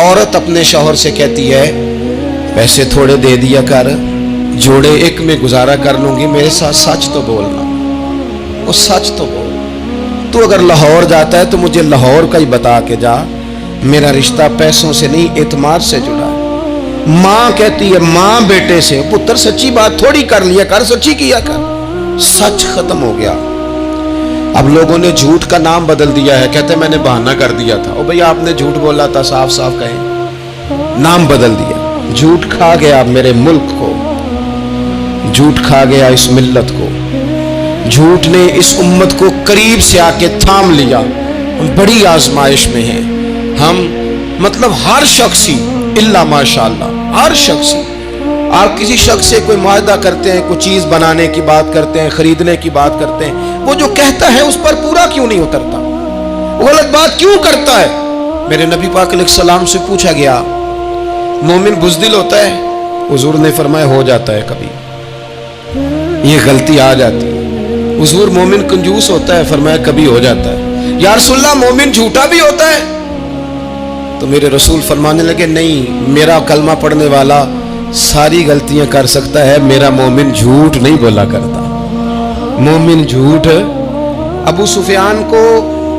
औरत अपने शौहर से कहती है पैसे थोड़े दे दिया कर, जोड़े एक में गुजारा कर लूंगी, मेरे साथ सच तो बोलना। वो सच तो बोल, तू अगर लाहौर जाता है तो मुझे लाहौर का ही बता के जा, मेरा रिश्ता पैसों से नहीं एतमाद से जुड़ा है। माँ कहती है माँ बेटे से, पुत्र सच्ची बात थोड़ी कर लिया कर, सच्ची किया कर। सच खत्म हो गया। अब लोगों ने झूठ का नाम बदल दिया है, कहते मैंने बहाना कर दिया था। ओ भैया आपने झूठ बोला था, साफ साफ कहें, नाम बदल दिया। झूठ खा गया मेरे मुल्क को, झूठ खा गया इस मिल्लत को, झूठ ने इस उम्मत को करीब से आके थाम लिया। हम बड़ी आजमाइश में हैं हम, मतलब हर शख्सी इल्ला माशाअल्लाह, हर शख्सी। आप किसी शख्स से कोई मुआहदा करते हैं, कोई चीज बनाने की बात करते हैं, खरीदने की बात करते हैं, वो जो कहता है उस पर पूरा क्यों नहीं उतरता, वो गलत बात क्यों करता है? मेरे नबी पाक अलैहिस्सलाम से पूछा गया मोमिन बुज़दिल होता है? हुजूर ने फरमाया हो जाता है, कभी ये गलती आ जाती है। हुजूर मोमिन कंजूस होता है? फरमाया कभी हो जाता है। या रसूलल्लाह मोमिन झूठा भी होता है? तो मेरे रसूल फरमाने लगे नहीं, मेरा कलमा पढ़ने वाला सारी गलतियां कर सकता है, मेरा मोमिन झूठ नहीं बोला करता। मोमिन झूठ। अबू सुफियान को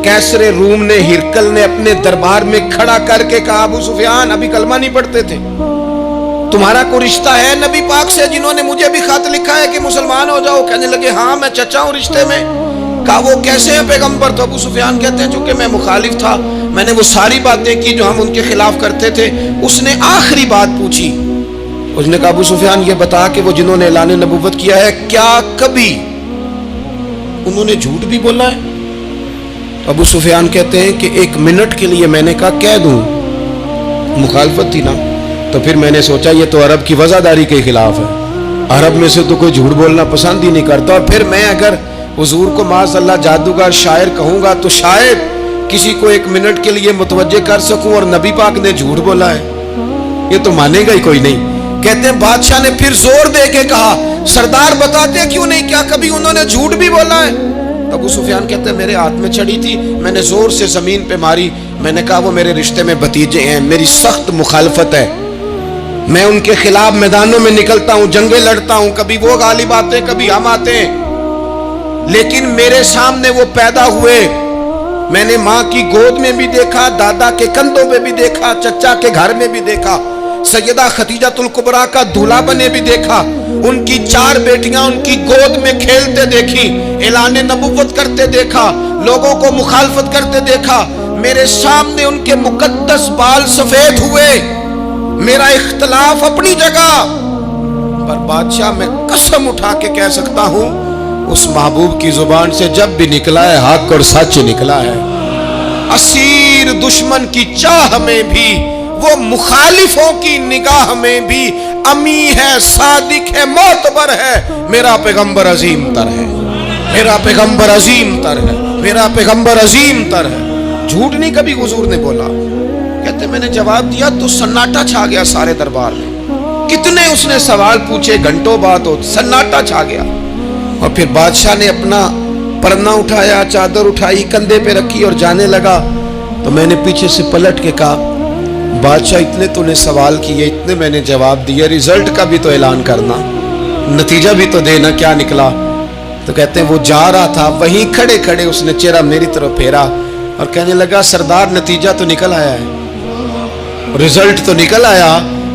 कैसरे रूम ने, हिरकल ने अपने दरबार में खड़ा करके कहा, अबू सुफियान अभी कलमा नहीं पढ़ते थे, तुम्हारा कोई रिश्ता है नबी पाक से जिन्होंने मुझे भी खत लिखा है कि मुसलमान हो जाओ? कहने लगे हाँ मैं चचा हूं रिश्ते में। कहा वो कैसे हैं पैगंबर? तो अबू सुफियान कहते हैं चूंकि मैं मुखालिफ था, मैंने वो सारी बातें की जो हम उनके खिलाफ करते थे। उसने आखिरी बात पूछी, उसने कहा अबू सुफियान ये बता कि वो जिन्होंने ऐलान नबुव्वत किया है क्या कभी उन्होंने झूठ भी बोला है? अबू सुफियान कहते हैं कि एक मिनट के लिए मैंने कहा कह दूं, मुखालफत थी ना, तो फिर मैंने सोचा ये तो अरब की वज़ादारी के खिलाफ है, अरब में से तो कोई झूठ बोलना पसंद ही नहीं करता, और फिर मैं अगर हुजूर को माज़अल्लाह जादूगर शायर कहूंगा तो शायद किसी को एक मिनट के लिए मुतवज्जे कर सकूं, और नबी पाक ने झूठ बोला है, ये तो मानेगा ही कोई नहीं। कहते हैं बादशाह ने फिर जोर दे के कहा सरदार बताते क्यों नहीं, क्या कभी उन्होंने झूठ भी बोला है? अबू सुफियान कहते हैं मेरे हाथ में छड़ी थी, मैंने जोर से जमीन पे मारी, मैंने कहा वो मेरे रिश्ते में भतीजे हैं, मेरी सख्त मुखालफत है, मैं उनके खिलाफ मैदानों में निकलता हूं, जंगे लड़ता हूं, कभी वो गालिब आते कभी हम आते हैं, लेकिन मेरे सामने वो पैदा हुए, मैंने माँ की गोद में भी देखा, दादा के कंधों पे भी देखा, चचा के घर में भी देखा, सैयदा खदीजातुल कुबरा का दूल्हा बने भी देखा, उनकी 4 बेटियां उनकी गोद में खेलते देखी, ऐलान नबुव्वत करते देखा, लोगों को मुखालफत करते देखा, मेरे सामने उनके मुकद्दस बाल सफेद हुए, मेरा इख्तलाफ अपनी जगह, पर बादशाह मैं कसम उठा के कह सकता हूं उस महबूब की जुबान से जब भी निकला है हक और सच निकला है। असीर दुश्मन की चाह में भी, वो मुखालिफों की निगाह में भी अमी है, सादिक है, मोतबर है, मेरा पैगंबर अजीम तर है, मेरा पैगंबर अजीम तर है, मेरा पैगंबर अजीम तर है। झूठ नहीं कभी हुजूर ने बोला। कहते मैंने जवाब दिया तो सन्नाटा छा गया सारे दरबार में, कितने उसने सवाल पूछे, घंटों बाद हो सन्नाटा छा गया। और फिर बादशाह ने अपना परना उठाया, चादर उठाई, कंधे पे रखी और जाने लगा, तो मैंने पीछे से पलट के कहा बादशाह इतने तूने सवाल किए, इतने मैंने जवाब दिए, रिजल्ट का भी तो ऐलान करना, नतीजा भी तो देना, क्या निकला? तो कहते हैं वो जा रहा था, वहीं खड़े खड़े उसने चेहरा मेरी तरफ फेरा और कहने लगा सरदार नतीजा तो निकल आया है, रिजल्ट तो निकल आया।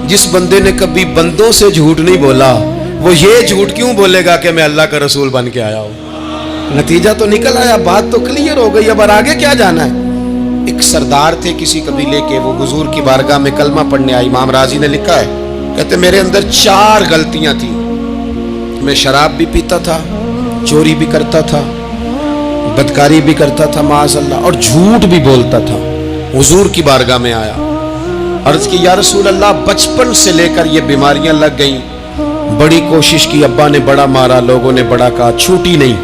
जिस बंदे ने कभी बंदों से झूठ नहीं बोला वो ये झूठ क्यों बोलेगा कि मैं अल्लाह का रसूल बन के आया हूं? नतीजा तो निकल आया, बात तो क्लियर हो गई, अब आगे क्या जाना है? एक सरदार थे किसी कबीले के, वो हुजूर की बारगाह में कलमा पढ़ने आए। इमाम राजी ने लिखा है, कहते मेरे अंदर 4 गलतियां थी, मैं शराब भी पीता था, चोरी भी करता था, बदकारी भी करता था माज़अल्लाह, और झूठ भी बोलता था। हुजूर की बारगाह में आया, अर्ज की या रसूल अल्लाह बचपन से लेकर ये बीमारियां लग गई, बड़ी कोशिश की, अब्बा ने बड़ा मारा, लोगों ने बड़ा कहा, छूटी नहीं,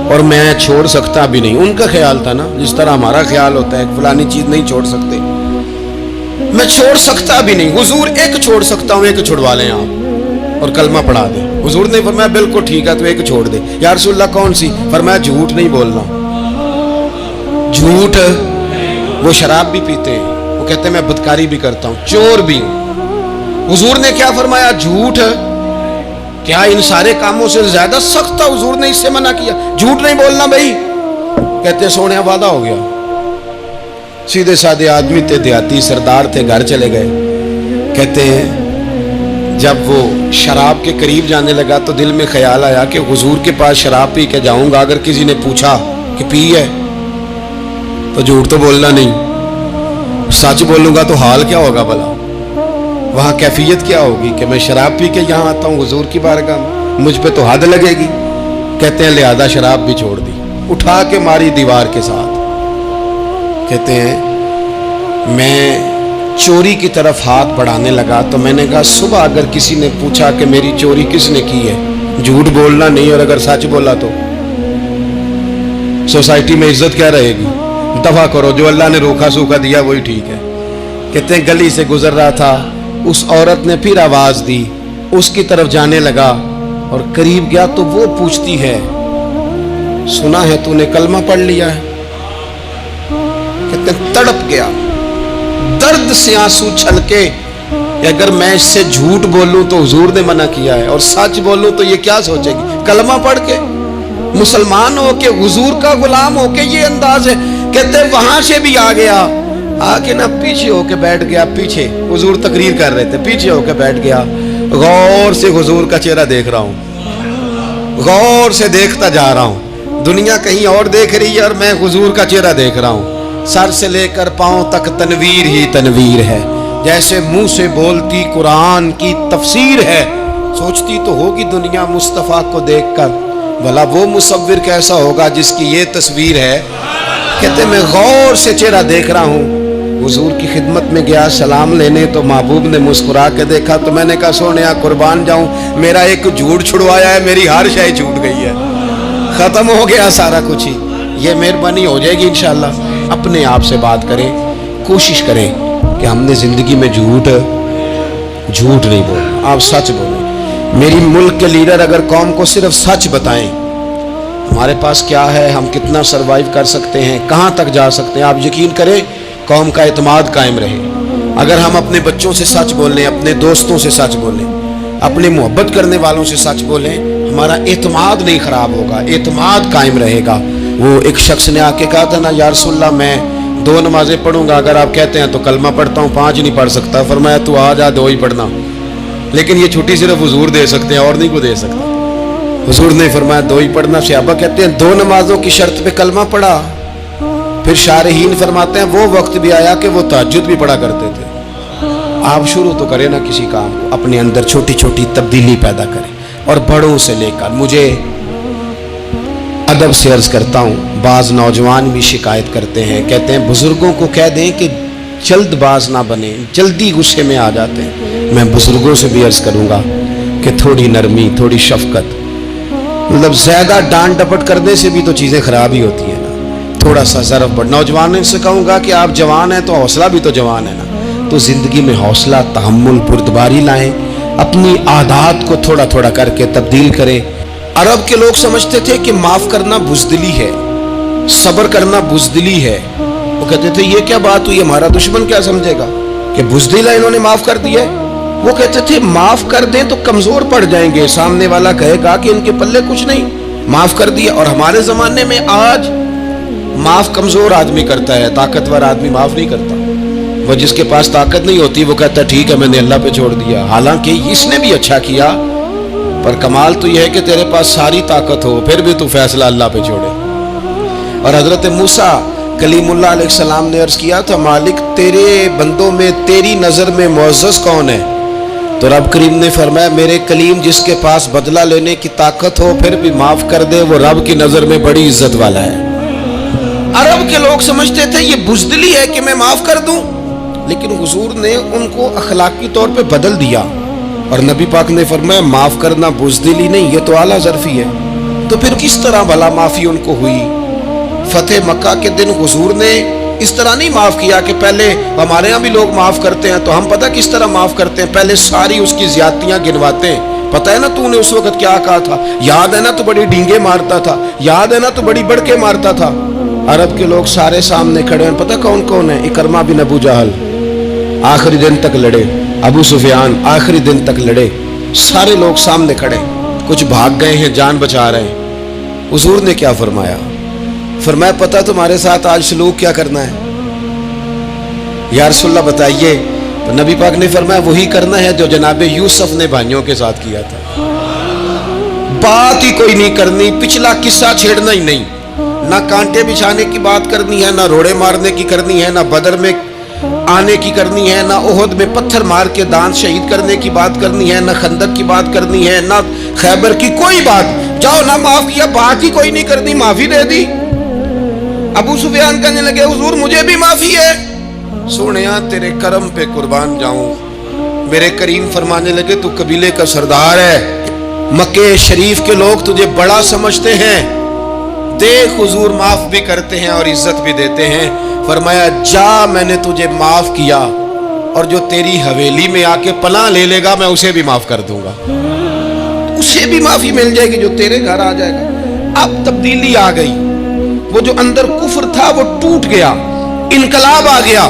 और मैं छोड़ सकता भी नहीं। उनका ख्याल था ना जिस तरह हमारा ख्याल होता है फलानी चीज नहीं छोड़ सकते, मैं छोड़ सकता भी नहीं। हुजूर एक छोड़ सकता हूं, एक छुड़वा लें आप और कलमा पढ़ा दे। हुजूर ने फरमाया बिल्कुल ठीक है, तो एक छोड़ दे। या रसूलल्लाह कौन सी? फरमाया झूठ नहीं बोलना। झूठ, वो शराब भी पीते हैं, वो कहते हैं मैं बदकारी भी करता हूं, चोर भी हूं। हुजूर ने क्या फरमाया? झूठ क्या इन सारे कामों से ज्यादा सख्त था? हुजूर ने इससे मना किया, झूठ नहीं बोलना भाई। कहते हैं सोने वादा हो गया। सीधे साधे आदमी थे, देहाती सरदार थे, घर चले गए। कहते हैं जब वो शराब के करीब जाने लगा तो दिल में ख्याल आया कि हुजूर के पास शराब पी के जाऊंगा, अगर किसी ने पूछा कि पी है तो झूठ तो बोलना नहीं, सच बोलूंगा तो हाल क्या होगा भला, वहां कैफियत क्या होगी कि मैं शराब पी के यहां आता हूं हुजूर की बारगाह में, मुझ पे तो हद लगेगी। कहते हैं लिहाजा शराब भी छोड़ दी, उठा के मारी दीवार के साथ। कहते हैं मैं चोरी की तरफ हाथ बढ़ाने लगा तो मैंने कहा सुबह अगर किसी ने पूछा कि मेरी चोरी किसने की है, झूठ बोलना नहीं, और अगर सच बोला तो सोसाइटी में इज्जत क्या रहेगी? दफा करो, जो अल्लाह ने रोका सूखा दिया वही ठीक है। कहते हैं गली से गुजर रहा था, उस औरत ने फिर आवाज दी, उसकी तरफ जाने लगा और करीब गया तो वो पूछती है सुना है तूने कलमा पढ़ लिया है? कहते हैं तड़प गया, दर्द से आंसू छलके, अगर मैं इससे झूठ बोलूं तो हुजूर ने मना किया है, और सच बोलूं तो ये क्या सोचेगी? कलमा पढ़ के मुसलमान हो के हुजूर का गुलाम हो के ये अंदाज है। कहते वहां से भी आ गया, आके ना पीछे होके बैठ गया, पीछे हुजूर तकरीर कर रहे थे, पीछे होके बैठ गया। गौर से हुजूर का चेहरा देख रहा हूं, गौर से देखता जा रहा हूं। दुनिया कहीं और देख रही है और मैं हुजूर का चेहरा देख रहा हूं। सर से लेकर पांव तक तनवीर ही तनवीर है, जैसे मुंह से बोलती कुरान की तफसीर है। सोचती तो होगी दुनिया मुस्तफा को देखकर, भला वो मुसव्विर कैसा होगा जिसकी ये तस्वीर है। कहते मैं गौर से चेहरा देख रहा हूँ। हुजूर की खिदमत में गया सलाम लेने तो महबूब ने मुस्कुरा के देखा तो मैंने कहा सोनिया कुर्बान जाऊं, मेरा एक झूठ छुड़वाया है, मेरी हर शय छूट गई है, खत्म हो गया सारा कुछ ही। ये मेहरबानी हो जाएगी इंशाल्लाह। अपने आप से बात करें, कोशिश करें कि हमने जिंदगी में झूठ नहीं बोलना, आप सच बोलें। मेरी मुल्क के लीडर अगर कौम को सिर्फ सच बताएं, हमारे पास क्या है, हम कितना सरवाइव कर सकते हैं, कहाँ तक जा सकते हैं, आप यकीन करें कौम का एतमाद कायम रहे। अगर हम अपने बच्चों से सच बोलें, अपने दोस्तों से सच बोलें, अपने मोहब्बत करने वालों से सच बोलें, हमारा एतमाद नहीं खराब होगा, एतमाद कायम रहेगा। वो एक शख्स ने आके कहा था ना या रसूलल्लाह मैं 2 नमाजें पढ़ूंगा, अगर आप कहते हैं तो कलमा पढ़ता हूँ, 5 नहीं पढ़ सकता। फरमाया तू आ जा 2 ही पढ़ना, लेकिन ये छुट्टी सिर्फ हुजूर दे सकते हैं और नहीं को दे सकता। हुजूर ने फरमाया 2 ही पढ़ना। सहाबा कहते हैं 2 नमाजों की शर्त पे कलमा पढ़ा। फिर शारहीन फरमाते हैं वो वक्त भी आया कि वो तहज्जुद भी पढ़ा करते थे। आप शुरू तो करें ना किसी काम को, अपने अंदर छोटी छोटी तब्दीली पैदा करें। और बड़ों से लेकर, मुझे अदब से अर्ज करता हूँ, बाज नौजवान भी शिकायत करते हैं, कहते हैं बुजुर्गों को कह दें कि जल्दबाज ना बने, जल्दी गुस्से में आ जाते हैं। मैं बुजुर्गों से भी अर्ज करूँगा कि थोड़ी नरमी, थोड़ी शफकत, मतलब ज्यादा डांट डपट करने से भी तो चीज़ें खराब ही होती हैं ना। थोड़ा सा ज़रफ़ बढ़। नौजवान से कहूँगा कि आप जवान हैं तो हौसला भी तो जवान है ना, तो ज़िंदगी में हौसला, तहम्मुल, बुर्दबारी लाएं, अपनी आदत को थोड़ा थोड़ा करके तब्दील करें। अरब के लोग समझते थे कि माफ़ करना बुज़दिली है, सब्र करना बुज़दिली है। वो कहते थे ये क्या बात हुई, हमारा दुश्मन क्या समझेगा कि बुज़दिल है, इन्होंने माफ़ कर दिया। वो कहते थे माफ़ कर दें तो कमज़ोर पड़ जाएंगे, सामने वाला कहेगा कि इनके पल्ले कुछ नहीं, माफ़ कर दिया। और हमारे ज़माने में आज माफ़ कमज़ोर आदमी करता है, ताकतवर आदमी माफ़ नहीं करता। वो जिसके पास ताकत नहीं होती वो कहता ठीक है मैंने अल्लाह पे छोड़ दिया, हालांकि इसने भी अच्छा किया, पर कमाल तो यह है कि तेरे पास सारी ताकत हो फिर भी तू फैसला अल्लाह पे छोड़े। और हजरत मूसा कलीमुल्लाह अलैहिस्सलाम ने अर्ज किया था मालिक तेरे बंदों में तेरी नज़र में मुअज़्ज़ज़ कौन है? तो रब करीम ने फरमाया मेरे कलीम जिसके पास बदला लेने की ताकत हो फिर भी माफ़ कर दे, वो रब की नज़र में बड़ी इज्जत वाला है। अरब के लोग समझते थे ये बुज़दिली है कि मैं माफ़ कर दूं, लेकिन हुजूर ने उनको अखलाकी तौर पे बदल दिया और नबी पाक ने फरमाया माफ़ करना बुज़दिली नहीं, ये तो आला ज़र्फ़ी है। तो फिर किस तरह भला माफ़ी उनको हुई? फतेह मक्का के दिन हुजूर ने इस तरह नहीं माफ़ किया कि पहले हमारे यहाँ भी लोग माफ़ करते हैं तो हम पता किस तरह माफ़ करते हैं, पहले सारी उसकी ज़्यादतियाँ गिनवाते हैं। पता है ना तूने उस वक़्त क्या कहा था, याद है ना तू बड़ी डींगे मारता था, याद है ना तू बड़ी बढ़के मारता था। अरब के लोग सारे सामने खड़े हैं, पता कौन कौन है? इकरमा बिन अबू जहल, आखिरी दिन तक लड़े। अबू सुफियान आखिरी दिन तक लड़े, सारे लोग सामने खड़े, कुछ भाग गए हैं, जान बचा रहे हैं। हुजूर ने क्या फरमाया? फरमाया पता तुम्हारे साथ आज सलूक क्या करना है? या रसूलल्लाह बताइए। तो नबी पाक ने फरमाया वही करना है जो जनाब यूसुफ ने भाइयों के साथ किया था। बात ही कोई नहीं करनी, पिछला किस्सा छेड़ना ही नहीं, ना कांटे बिछाने की बात करनी है, ना रोड़े मारने की करनी है, ना बदर में आने की करनी है, ना ओहद में पत्थर मार के दान शहीद करने की बात करनी है, ना खंदक की बात करनी है, ना खैबर की कोई बात। जाओ ना माफ किया, बात ही कोई नहीं करनी, माफी दे दी। अबू सुफियान कहने लगे हुजूर मुझे भी माफी है। सोनिया तेरे करम पे कुर्बान जाऊं। मेरे करीम फरमाने लगे तू कबीले का सरदार है, मक्के शरीफ के लोग तुझे बड़ा समझते हैं, देख हुजूर माफ भी करते हैं और इज्जत भी देते हैं। फरमाया जा मैंने तुझे माफ किया, और जो तेरी हवेली में आके पनाह ले लेगा मैं उसे भी माफ कर दूंगा, उसे भी माफी मिल जाएगी जो तेरे घर आ जाएगा। अब तब्दीली आ गई, वो जो अंदर कुफ्र था वो टूट गया, इनकलाब आ गया।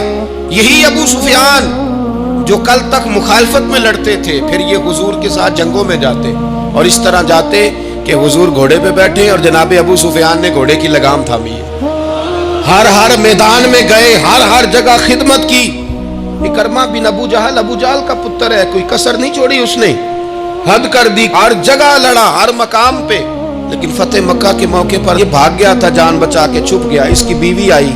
यही अबू सुफियान जो कल तक मुखालफत में लड़ते थे, फिर ये हुजूर के साथ जंगों में जाते, और इस तरह जाते कि हुजूर घोड़े पे बैठे और जनाब अबू सुफियान ने घोड़े की लगाम थामी है। हर हर मैदान में गए, हर हर जगह खिदमत की। इकरमा बिन अबू जहल का पुत्र है, कोई कसर नहीं छोड़ी उसने, हद कर दी, हर जगह लड़ा, हर मकाम पे। लेकिन फतेह मक्का के मौके पर ये भाग गया था, जान बचा के छुप गया। इसकी बीवी आई,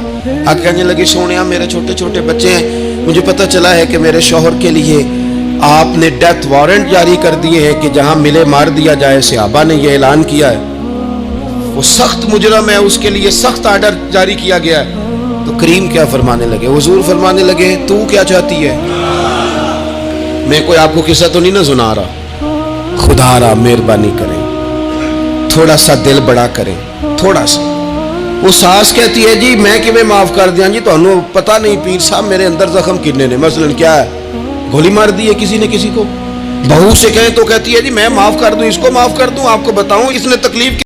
आगे कहने लगी सोनिया मेरे छोटे छोटे बच्चे हैं, मुझे पता चला है कि मेरे शौहर के लिए आपने डेथ वारंट जारी कर दिए हैं कि जहां मिले मार दिया जाए। सहाबा ने यह ऐलान किया है, वो सख्त मुजरम है, उसके लिए सख्त आर्डर जारी किया गया है। तो करीम क्या फरमाने लगे? हुजूर फरमाने लगे तू क्या चाहती है? मैं कोई आपको किस्सा तो नहीं ना सुना रहा, खुदा रा मेहरबानी करें, थोड़ा सा दिल बड़ा करें, थोड़ा सा। वो सास कहती है जी मैं किवें माफ कर दिया जी, तो पता नहीं पीर साहब मेरे अंदर जख्म किन्ने ने, मसलन क्या है, गोली मार दी है किसी ने किसी को। बहू से कहें तो कहती है जी मैं माफ कर दूं, इसको माफ कर दूं, आपको बताऊं इसने तकलीफ